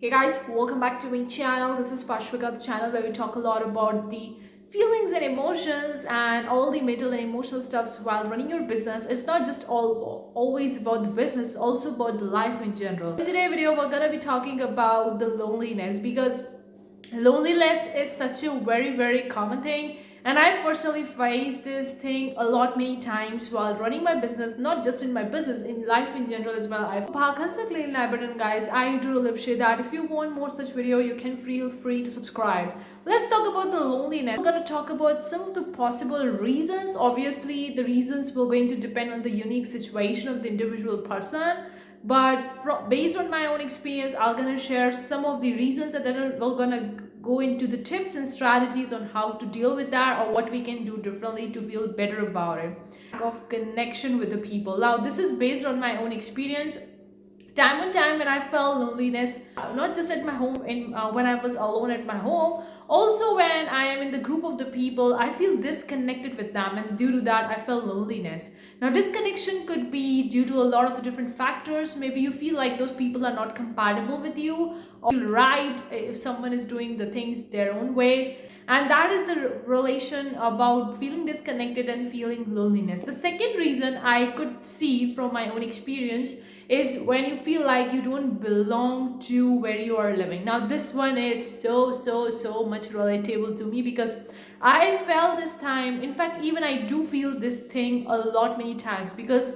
Hey guys, welcome back to my channel. This is Pashvika, the channel where we talk a lot about the feelings and emotions and all the mental and emotional stuffs while running your business. It's not just always about the business, it's also about the life in general. In today's video, we're gonna be talking about the loneliness because loneliness is such a very common thing, and I personally face this thing a lot many times while running my business, not just in my business, in life in general as well. I constantly in button, guys. I do really appreciate that. If you want more such video, you can feel free to subscribe. Let's talk about the loneliness. We're going to talk about some of the possible reasons. Obviously the reasons will going to depend on the unique situation of the individual person, but based on my own experience, I'm gonna share some of the reasons, and then we're gonna go into the tips and strategies on how to deal with that or what we can do differently to feel better about it. Of connection with the people. Now this is based on my own experience. Time on time when I felt loneliness, not just at my home, in when I was alone at my home, also when I am in the group of the people, I feel disconnected with them, and due to that I felt loneliness. Now disconnection could be due to a lot of the different factors. Maybe you feel like those people are not compatible with you, or feel right if someone is doing the things their own way, and that is the relation about feeling disconnected and feeling loneliness. The second reason I could see from my own experience is when you feel like you don't belong to where you are living. Now this one is so much relatable to me because I felt this time. In fact, even I do feel this thing a lot many times, because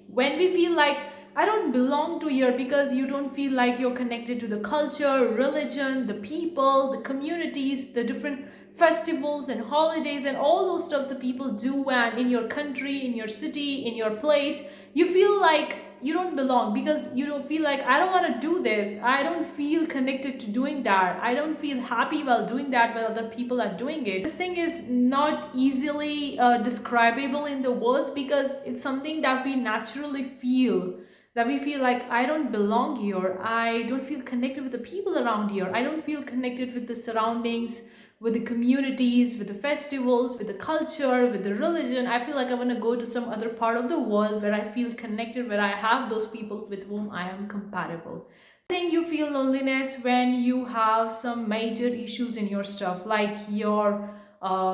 when we feel like I don't belong to here, because you don't feel like you're connected to the culture, religion, the people, the communities, the different festivals and holidays and all those stuffs that people do, and in your country, in your city, in your place, you feel like you don't belong, because you don't feel like I don't want to do this, I don't feel connected to doing that, I don't feel happy while doing that while other people are doing it. This thing is not easily describable in the words, because it's something that we naturally feel, that we feel like I don't belong here, I don't feel connected with the people around here, I don't feel connected with the surroundings, with the communities, with the festivals, with the culture, with the religion. I feel like I want to go to some other part of the world where I feel connected, where I have those people with whom I am compatible. I think you feel loneliness when you have some major issues in your stuff, like your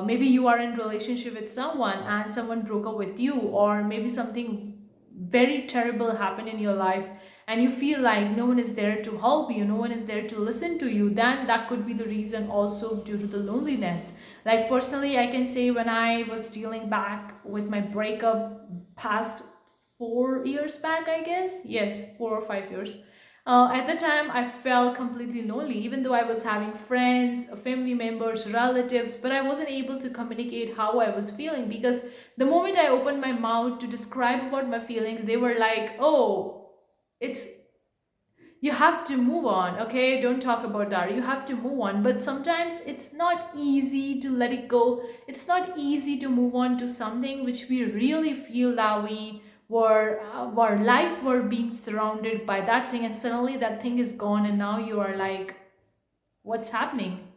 maybe you are in relationship with someone and someone broke up with you, or maybe something very terrible happened in your life and you feel like no one is there to help you, no one is there to listen to you, then that could be the reason also due to the loneliness. Like personally, I can say when I was dealing back with my breakup past 4 years back, I guess, yes, 4 or 5 years. At the time, I felt completely lonely, even though I was having friends, family members, relatives, but I wasn't able to communicate how I was feeling, because the moment I opened my mouth to describe about my feelings, they were like, oh, it's you have to move on, okay, don't talk about that, you have to move on. But sometimes it's not easy to let it go, it's not easy to move on to something which we really feel that we were our life were being surrounded by that thing, and suddenly that thing is gone, and now you are like, what's happening?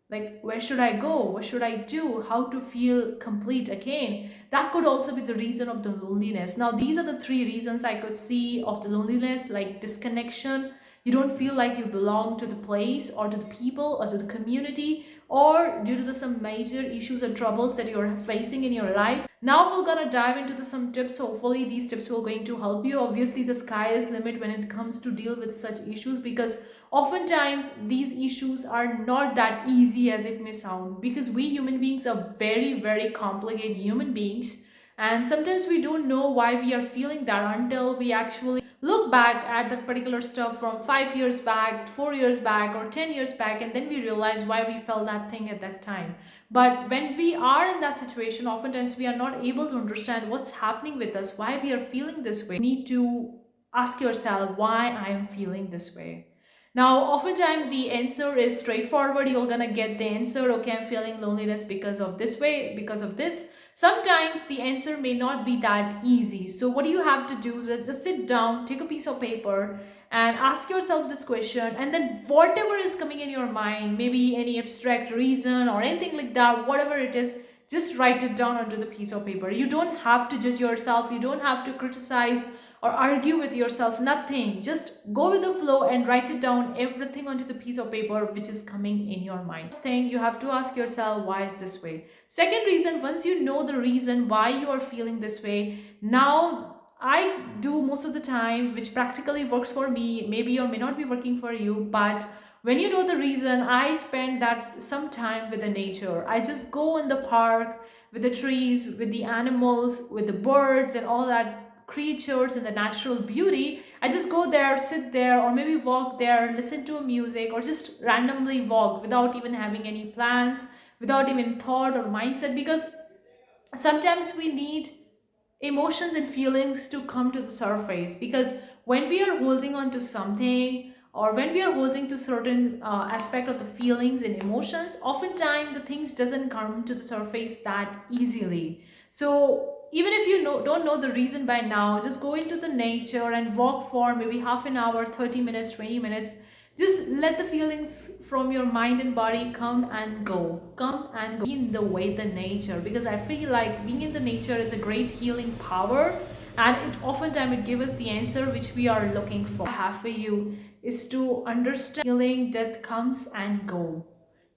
Like, where should I go, what should I do, how to feel complete again? That could also be the reason of the loneliness. Now these are the three reasons I could see of the loneliness, like disconnection, you don't feel like you belong to the place or to the people or to the community, or due to some major issues or troubles that you're facing in your life. Now we're gonna dive into some tips. Hopefully these tips will going to help you. Obviously the sky is limit when it comes to deal with such issues, because oftentimes these issues are not that easy as it may sound, because we human beings are very complicated human beings, and sometimes we don't know why we are feeling that until we actually look back at that particular stuff from 5 years back, 4 years back, or 10 years back, and then we realize why we felt that thing at that time. But when we are in that situation, oftentimes we are not able to understand what's happening with us, why we are feeling this way. You need to ask yourself why I am feeling this way. Now, oftentimes the answer is straightforward. You're gonna get the answer, okay, I'm feeling loneliness because of this way, because of this. Sometimes the answer may not be that easy. So what you have to do is just sit down, take a piece of paper, and ask yourself this question, and then whatever is coming in your mind, maybe any abstract reason or anything like that, whatever it is, just write it down onto the piece of paper. You don't have to judge yourself, you don't have to criticize or argue with yourself. Nothing. Just go with the flow and write it down, everything onto the piece of paper which is coming in your mind. First thing, you have to ask yourself, why is this way? Second reason, once you know the reason why you are feeling this way, now I do most of the time, which practically works for me, maybe or may not be working for you, but when you know the reason, I spend that some time with the nature. I just go in the park with the trees, with the animals, with the birds and all that creatures and the natural beauty. I just go there, sit there, or maybe walk there, listen to music, or just randomly walk without even having any plans, without even thought or mindset, because sometimes we need emotions and feelings to come to the surface, because when we are holding on to something, or when we are holding to certain aspect of the feelings and emotions, oftentimes the things doesn't come to the surface that easily. So even if you don't know the reason by now, just go into the nature and walk for maybe half an hour, 30 minutes, 20 minutes. Just let the feelings from your mind and body come and go in the way the nature, because I feel like being in the nature is a great healing power, and it oftentimes it gives us the answer which we are looking for. I have for you is to understand healing that comes and go.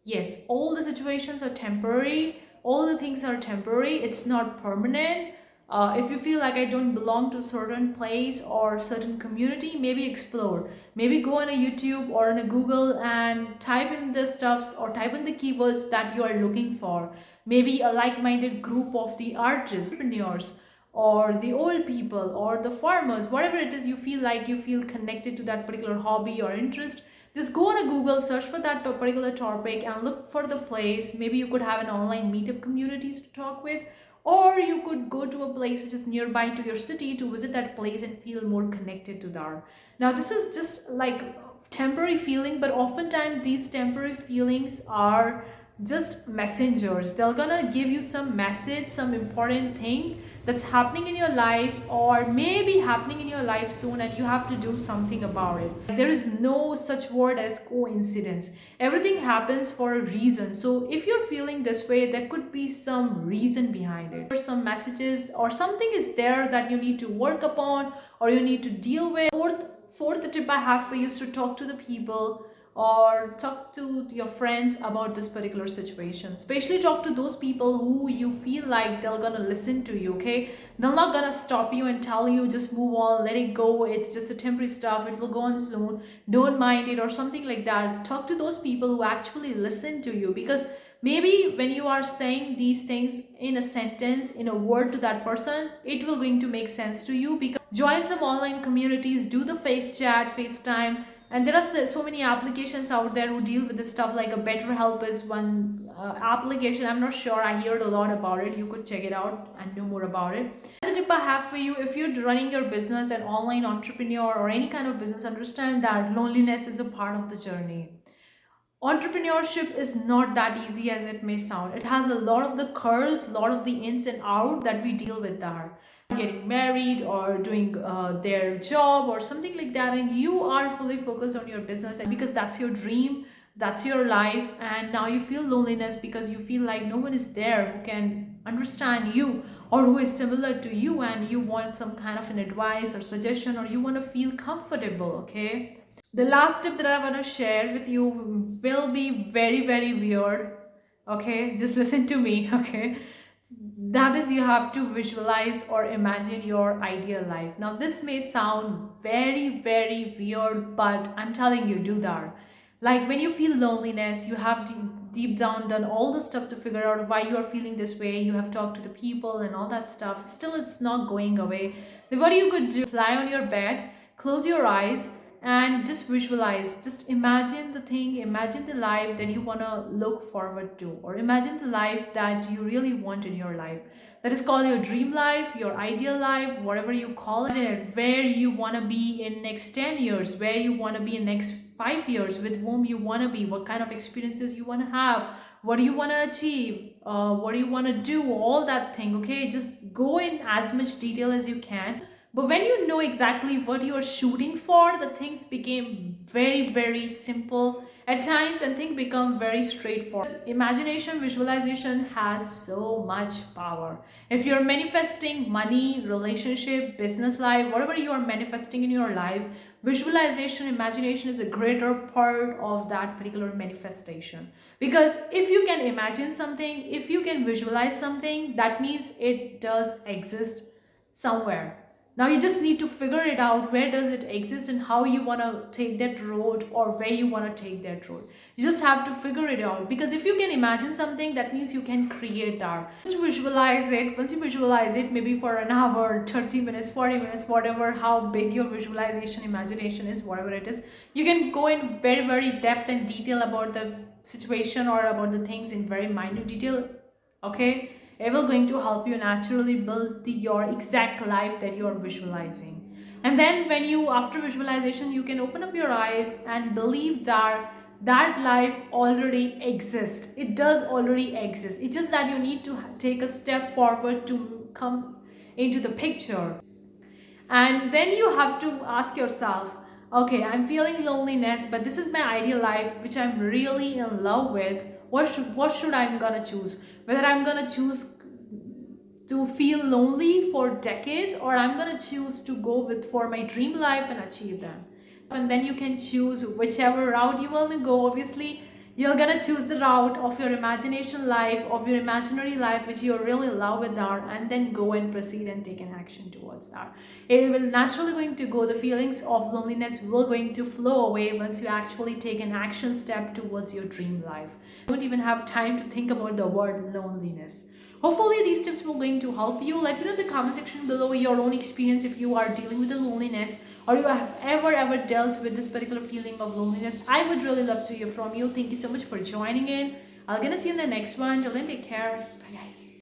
Yes, all the situations are temporary, all the things are temporary, it's not permanent. If you feel like I don't belong to a certain place or certain community, maybe explore. Maybe go on a YouTube or on a Google and type in the stuffs or type in the keywords that you are looking for. Maybe a like-minded group of the artists, entrepreneurs, or the old people or the farmers, whatever it is you feel like you feel connected to that particular hobby or interest. Just go on a Google, search for that particular topic and look for the place. Maybe you could have an online meetup communities to talk with, or you could go to a place which is nearby to your city to visit that place and feel more connected to that. Now this is just like temporary feeling, but oftentimes these temporary feelings are just messengers. They're gonna give you some message, some important thing that's happening in your life or maybe happening in your life soon, and you have to do something about it. There is no such word as coincidence. Everything happens for a reason. So if you're feeling this way, there could be some reason behind it, or some messages or something is there that you need to work upon or you need to deal with. Fourth tip I have for you is to talk to the people or talk to your friends about this particular situation. Especially talk to those people who you feel like they're gonna listen to you. Okay, they're not gonna stop you and tell you just move on, let it go, it's just a temporary stuff, it will go on soon, don't mind it, or something like that. Talk to those people who actually listen to you, because maybe when you are saying these things in a sentence, in a word to that person, it will going to make sense to you. Because join some online communities, do the face chat, FaceTime, and there are so many applications out there who deal with this stuff. Like a BetterHelp is one application. I'm not sure, I heard a lot about it. You could check it out and know more about it. The tip I have for you, if you're running your business, an online entrepreneur or any kind of business, understand that loneliness is a part of the journey. Entrepreneurship is not that easy as it may sound. It has a lot of the curves, a lot of the ins and out that we deal with there. Getting married or doing their job or something like that, and you are fully focused on your business, and because that's your dream, that's your life, and now you feel loneliness because you feel like no one is there who can understand you or who is similar to you, and you want some kind of an advice or suggestion, or you want to feel comfortable. Okay, the last tip that I want to share with you will be very, very weird. Okay, just listen to me. Okay, that is, you have to visualize or imagine your ideal life. Now, this may sound very, very weird, but I'm telling you, do that. Like when you feel loneliness, you have deep down done all the stuff to figure out why you are feeling this way. You have talked to the people and all that stuff. Still, it's not going away. Then what you could do, lie on your bed, close your eyes, and just visualize, just imagine the thing, imagine the life that you want to look forward to, or imagine the life that you really want in your life. That is called your dream life, your ideal life, whatever you call it. Where you want to be in next 10 years, where you want to be in next 5 years, with whom you want to be, what kind of experiences you want to have, what do you want to achieve, what do you want to do, all that thing. Okay, just go in as much detail as you can. But when you know exactly what you're shooting for, the things became very, very simple at times and things become very straightforward. Imagination, visualization has so much power. If you're manifesting money, relationship, business life, whatever you are manifesting in your life, visualization, imagination is a greater part of that particular manifestation. Because if you can imagine something, if you can visualize something, that means it does exist somewhere. Now you just need to figure it out, where does it exist and how you want to take that road, or where you want to take that road. You just have to figure it out, because if you can imagine something, that means you can create that. Just visualize it. Once you visualize it, maybe for an hour, 30 minutes, 40 minutes, whatever, how big your visualization imagination is, whatever it is, you can go in very, very depth and detail about the situation or about the things in very minute detail. Okay, it will going to help you naturally build your exact life that you are visualizing. And then when you, after visualization, you can open up your eyes and believe that that life already exists. It does already exist. It's just that you need to take a step forward to come into the picture. And then you have to ask yourself, okay, I'm feeling loneliness, but this is my ideal life which I'm really in love with. What should I'm gonna choose? Whether I'm gonna choose to feel lonely for decades, or I'm gonna choose to go with for my dream life and achieve them. And then you can choose whichever route you want to go. Obviously, you're gonna choose the route of your imagination life, of your imaginary life, which you're really in love with that, and then go and proceed and take an action towards that. It will naturally going to go, the feelings of loneliness will going to flow away once you actually take an action step towards your dream life. You don't even have time to think about the word loneliness. Hopefully these tips will going to help you. Let me know in the comment section below your own experience, if you are dealing with the loneliness, or you have ever dealt with this particular feeling of loneliness. I would really love to hear from you. Thank you so much for joining in. I'm gonna see you in the next one. Till then, take care. Bye guys.